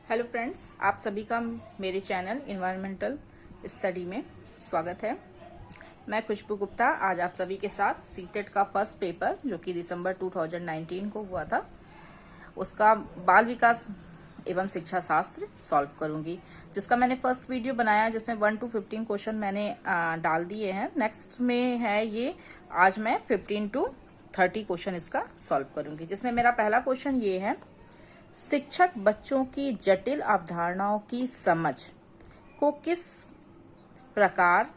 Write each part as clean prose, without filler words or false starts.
Hello friends, आप सभी का मेरे चैनल इन्वायरमेंटल स्टडी में स्वागत है। मैं खुशबू गुप्ता आज आप सभी के साथ सीटेट का फर्स्ट पेपर जो कि दिसंबर 2019 को हुआ था उसका बाल विकास एवं शिक्षा शास्त्र सॉल्व करूंगी, जिसका मैंने फर्स्ट वीडियो बनाया जिसमें 1 to 15 क्वेश्चन मैंने डाल दिए हैं। नेक्स्ट में है ये, आज मैं 15 to 30 क्वेश्चन इसका सॉल्व करूंगी, जिसमें मेरा पहला क्वेश्चन ये है, शिक्षक बच्चों की जटिल अवधारणाओं की समझ को किस प्रकार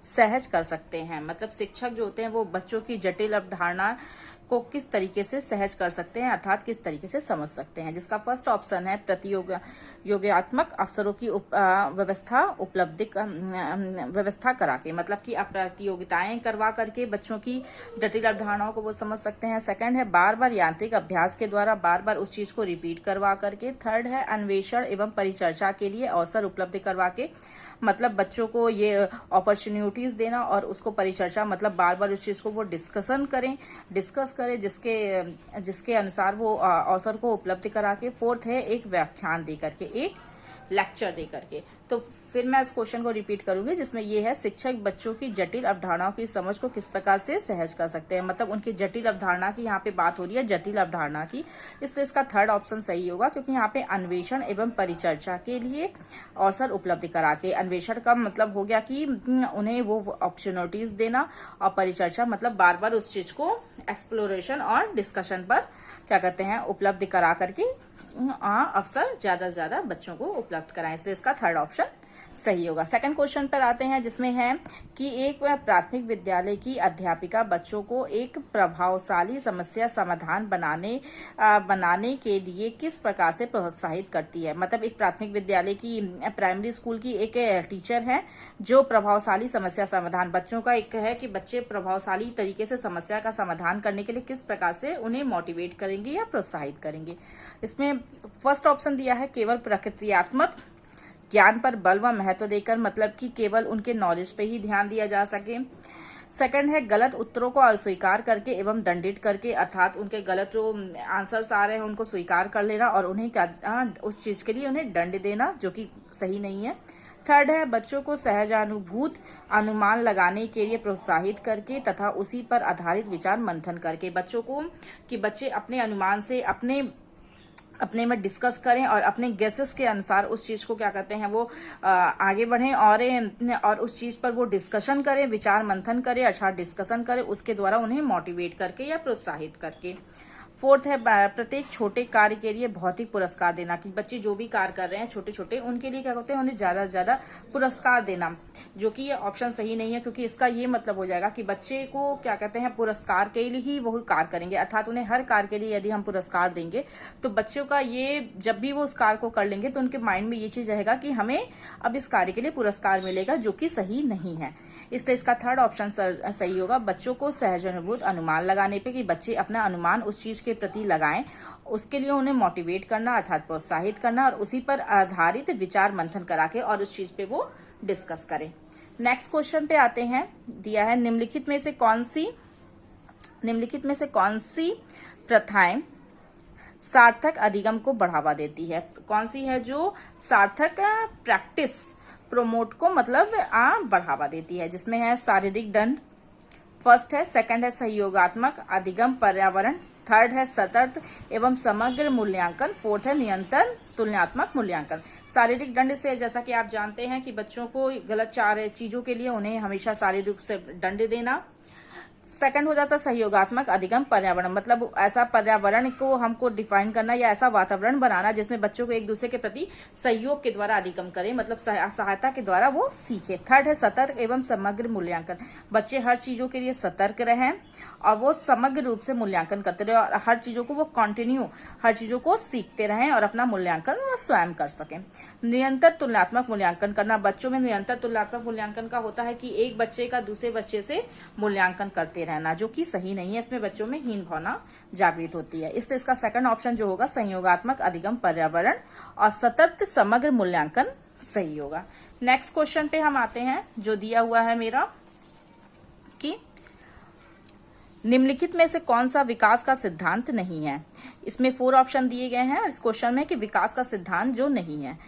सहज कर सकते हैं। मतलब शिक्षक जो होते हैं वो बच्चों की जटिल अवधारणा को किस तरीके से सहज कर सकते हैं, अर्थात किस तरीके से समझ सकते हैं। जिसका फर्स्ट ऑप्शन है प्रतियोगात्मक अवसरों की व्यवस्था करा के, मतलब कि प्रतियोगिताएं करवा करके बच्चों की जटिल अवधारणाओं को वो समझ सकते हैं। सेकंड है बार बार यांत्रिक अभ्यास के द्वारा बार बार उस चीज को रिपीट करवा करके। थर्ड है अन्वेषण एवं परिचर्चा के लिए अवसर उपलब्ध करवा के, मतलब बच्चों को ये अपॉर्चुनिटीज देना और उसको परिचर्चा मतलब बार बार उस चीज को वो डिस्कस करे जिसके अनुसार वो अवसर को उपलब्ध करा के। फोर्थ है एक व्याख्यान दे करके, एक लेक्चर दे करके। तो फिर मैं इस क्वेश्चन को रिपीट करूंगी, जिसमें ये है शिक्षक बच्चों की जटिल अवधारणाओं की समझ को किस प्रकार से सहज कर सकते हैं। मतलब उनकी जटिल अवधारणा की यहाँ पे बात हो रही है, जटिल अवधारणा की, इसलिए इसका थर्ड ऑप्शन सही होगा, क्योंकि यहाँ पे अन्वेषण एवं परिचर्चा के लिए अवसर उपलब्ध करा के। अन्वेषण का मतलब हो गया कि उन्हें वो अपॉर्चुनिटीज देना, और परिचर्चा मतलब बार बार उस चीज को एक्सप्लोरेशन और डिस्कशन पर क्या कहते हैं उपलब्ध करा करके अवसर ज्यादा से ज्यादा बच्चों को उपलब्ध कराएं, इसलिए इसका थर्ड ऑप्शन सही होगा। सेकंड क्वेश्चन पर आते हैं, जिसमें है कि एक प्राथमिक विद्यालय की अध्यापिका बच्चों को एक प्रभावशाली समस्या समाधान बनाने के लिए किस प्रकार से प्रोत्साहित करती है। मतलब एक प्राथमिक विद्यालय की प्राइमरी स्कूल की एक टीचर है जो प्रभावशाली समस्या समाधान, बच्चों का एक है कि बच्चे प्रभावशाली तरीके से समस्या का समाधान करने के लिए किस प्रकार से उन्हें मोटिवेट करेंगे या प्रोत्साहित करेंगे। इसमें फर्स्ट ऑप्शन दिया है केवल प्रक्रियात्मक ज्ञान पर बल व महत्व देकर, मतलब कि केवल उनके नॉलेज पे ही ध्यान दिया जा सके। सेकंड है गलत उत्तरों को अस्वीकार करके एवं दंडित करके, अर्थात उनके गलत जो आंसर्स आ रहे हैं उनको स्वीकार कर लेना और उन्हें उस चीज के लिए उन्हें दंड देना, जो कि सही नहीं है। थर्ड है बच्चों को सहजानुभूत अनुमान लगाने के लिए प्रोत्साहित करके तथा उसी पर आधारित विचार मंथन करके, बच्चों को कि बच्चे अपने अनुमान से अपने में डिस्कस करें और अपने गेसेस के अनुसार उस चीज को क्या कहते हैं वो आगे बढ़ें और उस चीज पर वो डिस्कशन करें, विचार मंथन करें, अच्छा डिस्कशन करें, उसके द्वारा उन्हें मोटिवेट करके या प्रोत्साहित करके। फोर्थ है प्रत्येक छोटे कार्य के लिए भौतिक पुरस्कार देना, कि बच्चे जो भी कार्य कर रहे हैं छोटे छोटे उनके लिए क्या कहते हैं उन्हें ज्यादा से ज्यादा पुरस्कार देना, जो कि ये ऑप्शन सही नहीं है, क्योंकि इसका ये मतलब हो जाएगा कि बच्चे को क्या कहते हैं पुरस्कार के लिए ही वो कार्य करेंगे, अर्थात उन्हें हर कार्य के लिए यदि हम पुरस्कार देंगे तो बच्चों का ये जब भी वो उस कार्य को कर लेंगे तो उनके माइंड में ये चीज रहेगा कि हमें अब इस कार्य के लिए पुरस्कार मिलेगा, जो कि सही नहीं है। इसलिए इसका थर्ड ऑप्शन सही होगा, बच्चों को सहजानुभूत अनुमान लगाने पे, कि बच्चे अपना अनुमान उस चीज के प्रति लगाएं, उसके लिए उन्हें मोटिवेट करना अर्थात प्रोत्साहित करना और उसी पर आधारित विचार मंथन करा के और उस चीज पे वो डिस्कस करें। नेक्स्ट क्वेश्चन पे आते हैं, दिया है निम्नलिखित में से कौन सी प्रथाएं सार्थक अधिगम को बढ़ावा देती है। कौन सी है जो सार्थक प्रैक्टिस प्रोमोट को मतलब बढ़ावा देती है, जिसमें है शारीरिक दंड, फर्स्ट है। सेकंड है सहयोगात्मक अधिगम पर्यावरण, थर्ड है सतत एवं समग्र मूल्यांकन, फोर्थ है निरंतर तुलनात्मक मूल्यांकन। शारीरिक दंड से जैसा कि आप जानते हैं कि बच्चों को गलत चार चीजों के लिए उन्हें हमेशा शारीरिक रूप से दंड देना। सेकंड हो जाता है सहयोगात्मक अधिगम पर्यावरण, मतलब ऐसा पर्यावरण को हमको डिफाइन करना या ऐसा वातावरण बनाना जिसमें बच्चों को एक दूसरे के प्रति सहयोग के द्वारा अधिगम करें, मतलब सहायता के द्वारा वो सीखे। थर्ड है सतर्क एवं समग्र मूल्यांकन, बच्चे हर चीजों के लिए सतर्क रहें और वो समग्र रूप से मूल्यांकन करते रहे और हर चीजों को वो कंटिन्यू हर चीजों को सीखते रहें और अपना मूल्यांकन वो स्वयं कर सकें। निरंतर तुलनात्मक मूल्यांकन करना, बच्चों में निरंतर तुलनात्मक मूल्यांकन का होता है कि एक बच्चे का दूसरे बच्चे से मूल्यांकन करते रहना, जो कि सही नहीं है, इसमें बच्चों में हीन भावना जागृत होती है। इसलिए इसका सेकंड ऑप्शन जो होगा संयोगात्मक अधिगम पर्यावरण और सतत समग्र मूल्यांकन सही होगा। नेक्स्ट क्वेश्चन पे हम आते हैं, जो दिया हुआ है मेरा कि निम्नलिखित में से कौन सा विकास का सिद्धांत नहीं है? इसमें 4 ऑप्शन दिए गए हैं इस क्वेश्चन में कि विकास का सिद्धांत जो नहीं है।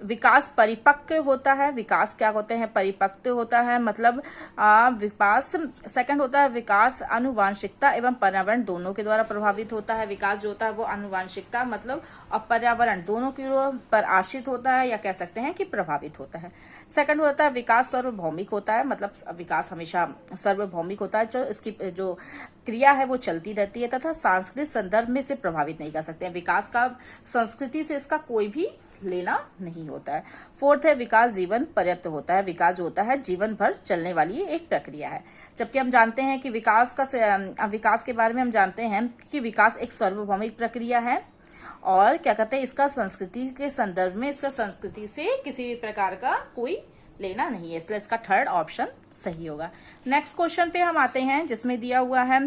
विकास परिपक्व होता है। विकास क्या होते हैं? परिपक्व होता है, मतलब विकास। सेकंड होता है विकास आनुवांशिकता एवं पर्यावरण दोनों के द्वारा प्रभावित होता है। विकास जो होता है वो आनुवांशिकता मतलब और पर्यावरण दोनों के पर आश्रित होता है, या कह सकते हैं कि प्रभावित होता है। सेकंड होता है विकास सार्वभौमिक होता है, मतलब विकास हमेशा सार्वभौमिक होता है, जो इसकी जो क्रिया है वो चलती रहती है तथा सांस्कृतिक संदर्भ में से प्रभावित नहीं कर सकते हैं। विकास का संस्कृति से इसका कोई भी लेना नहीं होता है। फोर्थ है विकास जीवन पर्यंत होता है। विकास जो होता है जीवन भर चलने वाली एक प्रक्रिया है। जबकि हम जानते हैं कि विकास के बारे में हम जानते हैं कि विकास एक सार्वभौमिक प्रक्रिया है, और क्या कहते हैं इसका संस्कृति के संदर्भ में इसका संस्कृति से किसी भी प्रकार का कोई लेना नहीं है, इसलिए इसका थर्ड ऑप्शन सही होगा। नेक्स्ट क्वेश्चन पे हम आते हैं जिसमें दिया हुआ है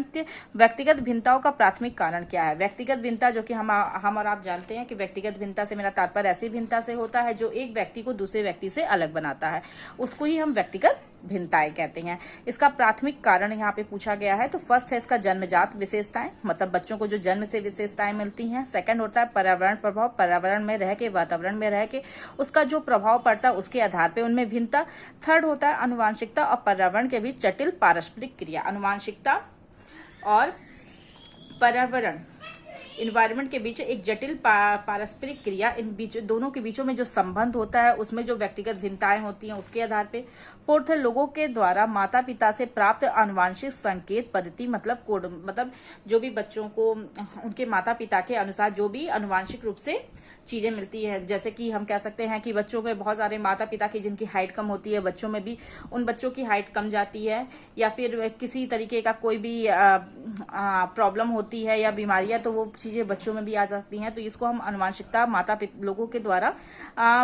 व्यक्तिगत भिन्नताओं का प्राथमिक कारण क्या है? व्यक्तिगत भिन्नता, जो कि हम और आप जानते हैं कि व्यक्तिगत भिन्नता से मेरा तात्पर्य ऐसी भिन्नता से होता है जो एक व्यक्ति को दूसरे व्यक्ति से अलग बनाता है, उसको ही हम व्यक्तिगत भिन्नताएं कहते हैं। इसका प्राथमिक कारण यहाँ पे पूछा गया है, तो फर्स्ट है इसका जन्मजात विशेषताएं, मतलब बच्चों को जो जन्म से विशेषताएं मिलती हैं। सेकंड होता है पर्यावरण प्रभाव, पर्यावरण में रह के वातावरण में रह के उसका जो प्रभाव पड़ता है उसके आधार पे उनमें भिन्नता। थर्ड होता है आनुवांशिकता और पर्यावरण के बीच जटिल पारस्परिक क्रिया। आनुवांशिकता और पर्यावरण इन्वायरमेंट के बीच एक जटिल पारस्परिक क्रिया, इन बीच दोनों के बीचों में जो संबंध होता है उसमें जो व्यक्तिगत भिन्नताएं होती हैं उसके आधार पे। फोर्थ है लोगों के द्वारा माता पिता से प्राप्त आनुवांशिक संकेत पद्धति, मतलब कोड, मतलब जो भी बच्चों को उनके माता पिता के अनुसार जो भी आनुवांशिक रूप से चीजें मिलती हैं, जैसे कि हम कह सकते हैं कि बच्चों के बहुत सारे माता पिता की जिनकी हाइट कम होती है, बच्चों में भी उन बच्चों की हाइट कम जाती है, या फिर किसी तरीके का कोई भी प्रॉब्लम होती है या बीमारियां, तो वो चीजें बच्चों में भी आ जाती हैं। तो इसको हम आनुवांशिकता लोगों के द्वारा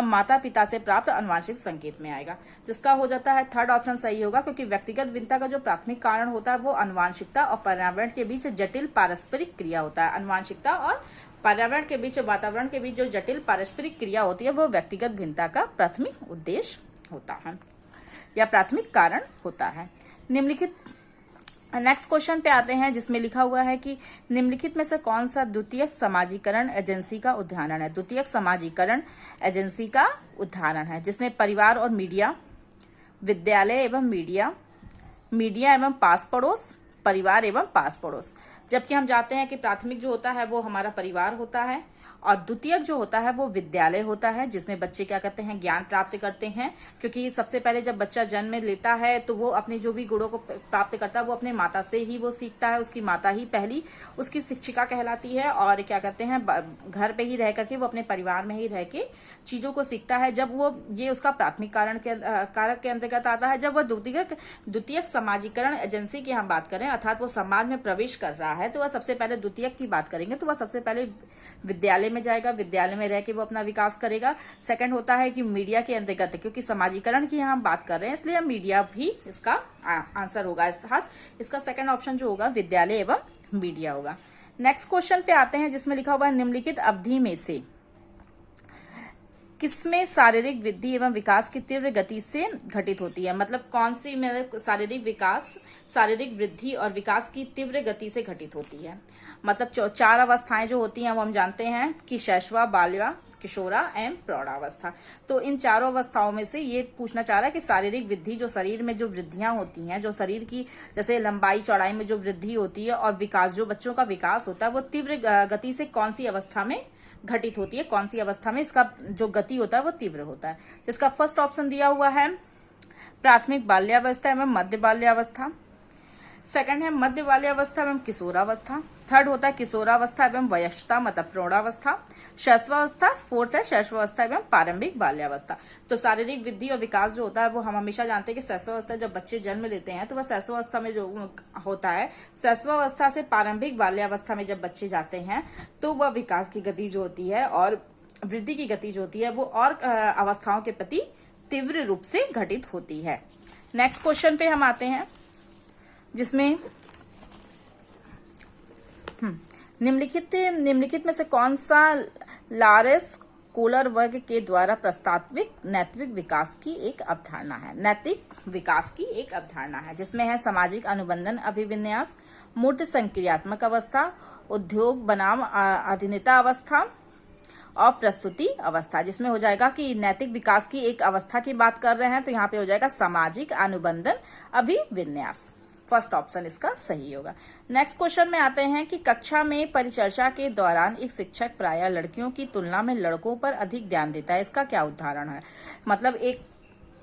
माता पिता से प्राप्त आनुवांशिक संकेत में आएगा, जिसका हो जाता है थर्ड ऑप्शन सही होगा, क्योंकि व्यक्तिगत भिन्नता का जो प्राथमिक कारण होता है वो आनुवांशिकता और पर्यावरण के बीच जटिल पारस्परिक क्रिया होता है। आनुवांशिकता और पर्यावरण के बीच, वातावरण के बीच जो जटिल पारस्परिक क्रिया होती है वो व्यक्तिगत भिन्नता का प्राथमिक उद्देश्य होता है या प्राथमिक कारण होता है। निम्नलिखित नेक्स्ट क्वेश्चन पे आते हैं जिसमें लिखा हुआ है कि निम्नलिखित में से कौन सा द्वितीयक समाजीकरण एजेंसी का उदाहरण है? द्वितीयक समाजीकरण एजेंसी का उदाहरण है जिसमें परिवार और मीडिया, विद्यालय एवं मीडिया, मीडिया एवं पास पड़ोस, परिवार एवं पास पड़ोस। जबकि हम जानते हैं कि प्राथमिक जो होता है वो हमारा परिवार होता है, और द्वितीयक जो होता है वो विद्यालय होता है, जिसमें बच्चे क्या करते हैं ज्ञान प्राप्त करते हैं। क्योंकि सबसे पहले जब बच्चा जन्म लेता है तो वो अपने जो भी गुणों को प्राप्त करता है वो अपने माता से ही वो सीखता है। उसकी माता ही पहली उसकी शिक्षिका कहलाती है, और क्या कहते हैं घर पे ही रह करके वो अपने परिवार में ही रह के चीजों को सीखता है। जब वो ये उसका प्राथमिक कारक के अंतर्गत आता है। जब वह द्वितीयक समाजीकरण एजेंसी की हम बात करें, अर्थात वो समाज में प्रवेश कर रहा है, तो वह सबसे पहले द्वितीयक की बात करेंगे तो वह सबसे पहले विद्यालय में जाएगा, विद्यालय में रह के वो अपना विकास करेगा। सेकंड होता है कि मीडिया के अंतर्गत, क्योंकि समाजीकरण की हम बात कर रहे हैं इसलिए मीडिया भी इसका आंसर होगा, अर्थात इसका सेकंड ऑप्शन जो होगा विद्यालय एवं मीडिया होगा। नेक्स्ट क्वेश्चन पे आते हैं जिसमें लिखा हुआ है निम्नलिखित अवधि में से किसमें शारीरिक वृद्धि एवं विकास की तीव्र गति से घटित होती है? मतलब कौन सी में शारीरिक वृद्धि और विकास की तीव्र गति से घटित होती है? मतलब 4 अवस्थाएं जो होती हैं वो हम जानते हैं कि शैशवा, बाल्या, किशोरा एवं प्रौढ़ावस्था। तो इन चारों अवस्थाओं में से ये पूछना चाह रहा है कि शारीरिक वृद्धि, जो शरीर में जो वृद्धियां होती हैं, जो शरीर की जैसे लंबाई चौड़ाई में जो वृद्धि होती है, और विकास जो बच्चों का विकास होता है वो तीव्र गति से कौन सी अवस्था में घटित होती है, कौन सी अवस्था में इसका जो गति होता है वो तीव्र होता है? जिसका फर्स्ट ऑप्शन दिया हुआ है प्राथमिक बाल्यावस्था एवं मध्य बाल्यावस्था। सेकंड है मध्य बाल्यावस्था एवं किशोरावस्था। थर्ड होता है किशोरावस्था एवं वयस्कता मतलब प्रौढ़ावस्था। शैशवावस्था। फोर्थ है शैशवावस्था एवं प्रारंभिक बाल्यावस्था। तो शारीरिक वृद्धि और विकास जो होता है वो हम हमेशा जानते हैं कि शैशवावस्था जब बच्चे जन्म लेते हैं तो वह शैशवावस्था में जो होता है, शैशवावस्था से प्रारंभिक बाल्यावस्था में जब बच्चे जाते हैं तो वह विकास की गति जो होती है और वृद्धि की गति जो होती है वो और अवस्थाओं के प्रति तीव्र रूप से घटित होती है। नेक्स्ट क्वेश्चन पे हम आते हैं जिसमें निम्नलिखित में से कौन सा लारेंस कोलर वर्ग के द्वारा प्रस्तावित नैतिक विकास की एक अवधारणा है। नैतिक विकास की एक अवधारणा है जिसमें है सामाजिक अनुबंधन अभिविन्यास, मूर्त संक्रियात्मक अवस्था, उद्योग बनाम अधीनता अवस्था और प्रस्तुति अवस्था। जिसमें हो जाएगा कि नैतिक विकास की एक अवस्था की बात कर रहे हैं तो यहाँ पे हो जाएगा सामाजिक अनुबंधन अभिविन्यास। फर्स्ट ऑप्शन इसका सही होगा। नेक्स्ट क्वेश्चन में आते हैं कि कक्षा में परिचर्चा के दौरान एक शिक्षक प्रायः लड़कियों की तुलना में लड़कों पर अधिक ध्यान देता है, इसका क्या उदाहरण है? मतलब एक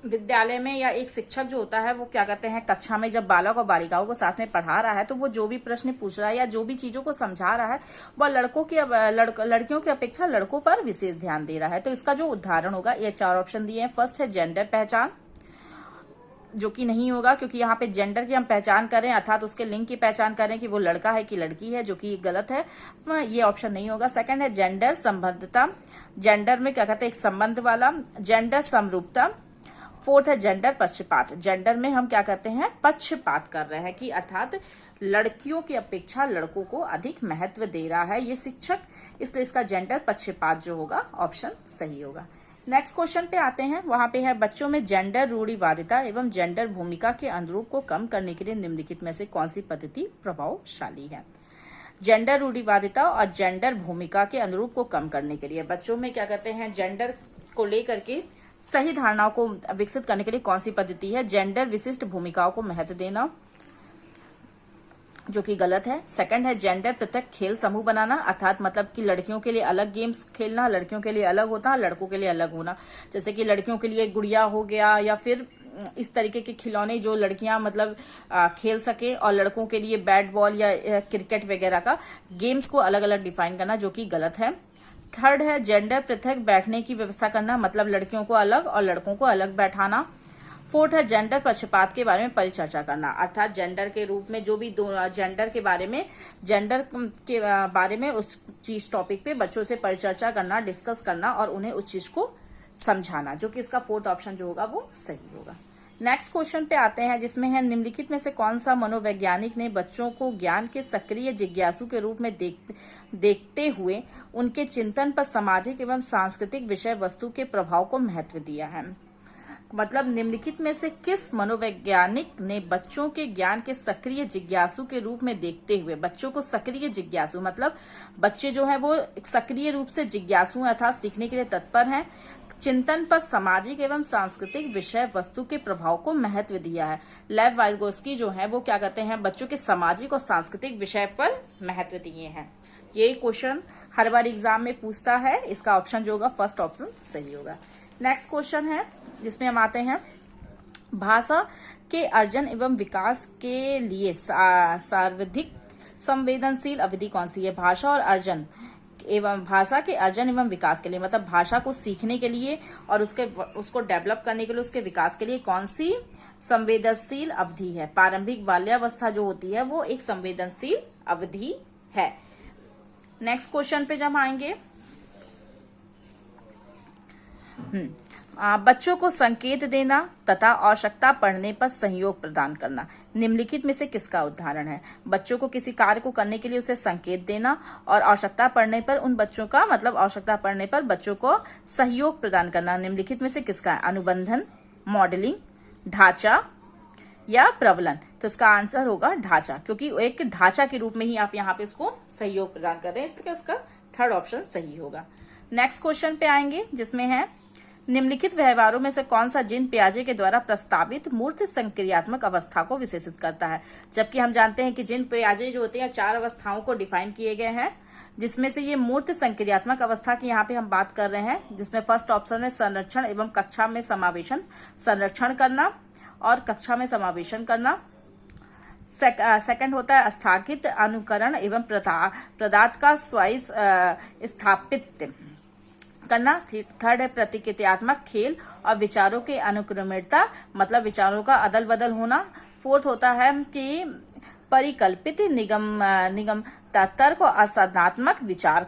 विद्यालय में या एक शिक्षक जो होता है वो क्या करते हैं, कक्षा में जब बालक और बालिकाओं को साथ में पढ़ा रहा है तो वो जो भी प्रश्न पूछ रहा है या जो भी चीजों को समझा रहा है वह लड़कियों की अपेक्षा लड़कों पर विशेष ध्यान दे रहा है। तो इसका जो उदाहरण होगा, ये 4 ऑप्शन दिए हैं। फर्स्ट है जेंडर पहचान, जो कि नहीं होगा क्योंकि यहाँ पे जेंडर की हम पहचान करें अर्थात उसके लिंग की पहचान करें कि वो लड़का है कि लड़की है, जो कि गलत है, ये ऑप्शन नहीं होगा। सेकंड है जेंडर संबद्धता, जेंडर में क्या कहते हैं एक संबंध वाला। जेंडर समरूपता। फोर्थ है जेंडर पक्षपात, जेंडर में हम क्या कहते हैं पक्षपात कर रहे हैं कि अर्थात लड़कियों की अपेक्षा लड़कों को अधिक महत्व दे रहा है ये शिक्षक, इसलिए इसका जेंडर पक्षपात जो होगा ऑप्शन सही होगा। नेक्स्ट क्वेश्चन पे आते हैं, वहां पे है बच्चों में जेंडर रूढ़िवादिता एवं जेंडर भूमिका के अनुरूप को कम करने के लिए निम्नलिखित में से कौन सी पद्धति प्रभावशाली है? जेंडर रूढ़िवादिता और जेंडर भूमिका के अनुरूप को कम करने के लिए बच्चों में क्या कहते हैं जेंडर को लेकर के सही धारणाओं को विकसित करने के लिए कौन सी पद्धति है? जेंडर विशिष्ट भूमिकाओं को महत्व देना, जो कि गलत है। सेकंड है जेंडर पृथक खेल समूह बनाना, अर्थात मतलब कि लड़कियों के लिए अलग गेम्स खेलना, लड़कियों के लिए अलग होता, लड़कों के लिए अलग होना। जैसे कि लड़कियों के लिए गुड़िया हो गया या फिर इस तरीके के खिलौने जो लड़कियां मतलब खेल सके, और लड़कों के लिए बैट बॉल या क्रिकेट वगैरह का गेम्स को अलग अलग डिफाइन करना, जो कि गलत है। थर्ड है जेंडर पृथक बैठने की व्यवस्था करना, मतलब लड़कियों को अलग और लड़कों को अलग बैठाना। फोर्थ है जेंडर पक्षपात के बारे में परिचर्चा करना, अर्थात जेंडर के रूप में जो भी जेंडर के बारे में उस चीज टॉपिक पे बच्चों से परिचर्चा करना, डिस्कस करना और उन्हें उस चीज को समझाना, जो कि इसका फोर्थ ऑप्शन जो होगा वो सही होगा। नेक्स्ट क्वेश्चन पे आते हैं जिसमें है निम्नलिखित में से कौन सा मनोवैज्ञानिक ने बच्चों को ज्ञान के सक्रिय जिज्ञासु के रूप में देखते हुए उनके चिंतन पर सामाजिक एवं सांस्कृतिक विषय वस्तु के प्रभाव को महत्व दिया है? मतलब निम्नलिखित में से किस मनोवैज्ञानिक ने बच्चों के ज्ञान के सक्रिय जिज्ञासु के रूप में देखते हुए, बच्चों को सक्रिय जिज्ञासु मतलब बच्चे जो है वो सक्रिय रूप से जिज्ञासु अर्थात सीखने के लिए तत्पर हैं, चिंतन पर सामाजिक एवं सांस्कृतिक विषय वस्तु के प्रभाव को महत्व दिया है? लेव वाइगोस्की जो है वो क्या कहते हैं बच्चों के सामाजिक और सांस्कृतिक विषय पर महत्व दिए हैं। ये क्वेश्चन हर बार एग्जाम में पूछता है, इसका ऑप्शन जो होगा फर्स्ट ऑप्शन सही होगा। नेक्स्ट क्वेश्चन है जिसमें हम आते हैं भाषा के अर्जन एवं विकास के लिए सर्वाधिक संवेदनशील अवधि कौन सी है? भाषा और अर्जन एवं भाषा के अर्जन एवं विकास के लिए, मतलब भाषा को सीखने के लिए और उसको डेवलप करने के लिए, उसके विकास के लिए कौन सी संवेदनशील अवधि है? प्रारंभिक बाल्यावस्था जो होती है वो एक संवेदनशील अवधि है। नेक्स्ट क्वेश्चन पे जब आएंगे, बच्चों को संकेत देना तथा आवश्यकता पड़ने पर सहयोग प्रदान करना, निम्नलिखित में से किसका उदाहरण है? बच्चों को किसी कार्य को करने के लिए उसे संकेत देना और आवश्यकता पड़ने पर उन बच्चों का मतलब आवश्यकता पड़ने पर बच्चों को सहयोग प्रदान करना, निम्नलिखित में से किसका है? अनुबंधन, मॉडलिंग, ढांचा या प्रबलन? तो इसका आंसर होगा ढांचा, क्योंकि एक ढांचा के रूप में ही आप यहाँ पे इसको सहयोग प्रदान कर रहे हैं, इसलिए इसका थर्ड ऑप्शन सही होगा। नेक्स्ट क्वेश्चन पे आएंगे जिसमें है निम्नलिखित व्यवहारों में से कौन सा जीन पियाजे के द्वारा प्रस्तावित मूर्त संक्रियात्मक अवस्था को विशेषित करता है? जबकि हम जानते हैं कि जीन पियाजे जो होते हैं 4 अवस्थाओं को डिफाइन किए गए हैं, जिसमें से ये मूर्त संक्रियात्मक अवस्था की यहाँ पे हम बात कर रहे हैं, जिसमें फर्स्ट ऑप्शन है संरक्षण एवं कक्षा में समावेशन, संरक्षण करना और कक्षा में समावेशन करना। सेकंड होता है स्थगित अनुकरण एवं पदार्थ का स्वयं स्थापित करना। थर्ड है प्रतिक्रियात्मक खेल और विचारों के अनुक्रमणिकता, मतलब विचारों का अदल बदल होना। फोर्थ होता है कि परिकल्पित निगम तर्क और असाधात्मक विचार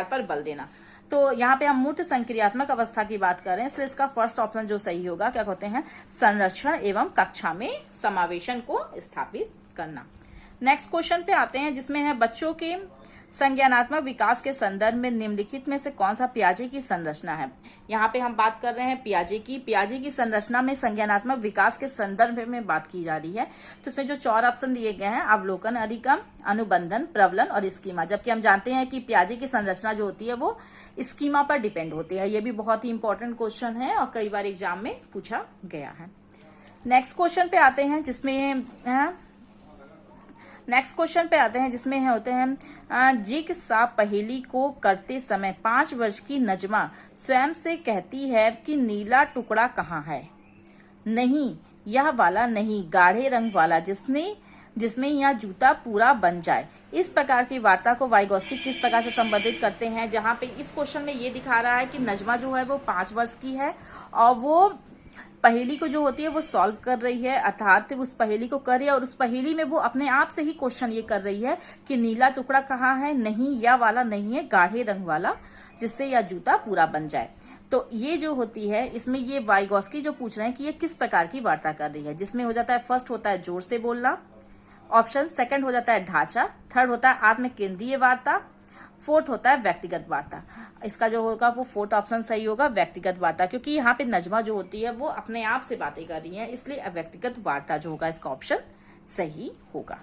पर बल देना। तो यहाँ पे हम मूर्त संक्रियात्मक अवस्था की बात कर रहे हैं, इसलिए इसका फर्स्ट ऑप्शन जो सही होगा क्या कहते हैं? संरक्षण एवं कक्षा में समावेशन को स्थापित करना। नेक्स्ट क्वेश्चन पे आते हैं जिसमें है बच्चों के संज्ञानात्मक विकास के संदर्भ में निम्नलिखित में से कौन सा पियाजे की संरचना है? यहाँ पे हम बात कर रहे हैं पियाजे की संरचना में संज्ञानात्मक विकास के संदर्भ में बात की जा रही है। तो इसमें जो 4 ऑप्शन दिए गए हैं, अवलोकन, अधिगम, अनुबंधन, प्रबलन और स्कीमा, जबकि हम जानते हैं कि पियाजे की संरचना जो होती है वो स्कीमा पर डिपेंड होती है। ये भी बहुत ही इंपॉर्टेंट क्वेश्चन है और कई बार एग्जाम में पूछा गया है। नेक्स्ट क्वेश्चन पे आते हैं जिसमें होते हैं जिगसा पहेली को करते समय 5 वर्ष की नजमा स्वयं से कहती है कि नीला टुकड़ा कहाँ है? नहीं, यह वाला नहीं, गाढ़े रंग वाला जिसमें यह जूता पूरा बन जाए। इस प्रकार की वार्ता को वाइगोस्की किस प्रकार से संबोधित करते हैं? जहां पे इस क्वेश्चन में ये दिखा रहा है कि नजमा जो है वो 5 वर्ष की है और वो पहेली को जो होती है वो सॉल्व कर रही है, अर्थात उस पहेली को कर रही है और उस पहेली में वो अपने आप से ही क्वेश्चन ये कर रही है कि नीला टुकड़ा कहाँ है? नहीं, यह वाला नहीं है, गाढ़े रंग वाला जिससे यह जूता पूरा बन जाए। तो ये जो होती है, इसमें ये वाइगोस्की जो पूछ रहे हैं कि ये किस प्रकार की वार्ता कर रही है, जिसमें हो जाता है फर्स्ट होता है जोर से बोलना ऑप्शन, सेकंड हो जाता है ढांचा, थर्ड होता है आत्म केंद्रीय वार्ता, फोर्थ होता है व्यक्तिगत वार्ता। इसका जो होगा वो फोर्थ ऑप्शन सही होगा, व्यक्तिगत वार्ता, क्योंकि यहाँ पे नजमा जो होती है वो अपने आप से बातें कर रही है, इसलिए व्यक्तिगत वार्ता जो होगा इसका ऑप्शन सही होगा।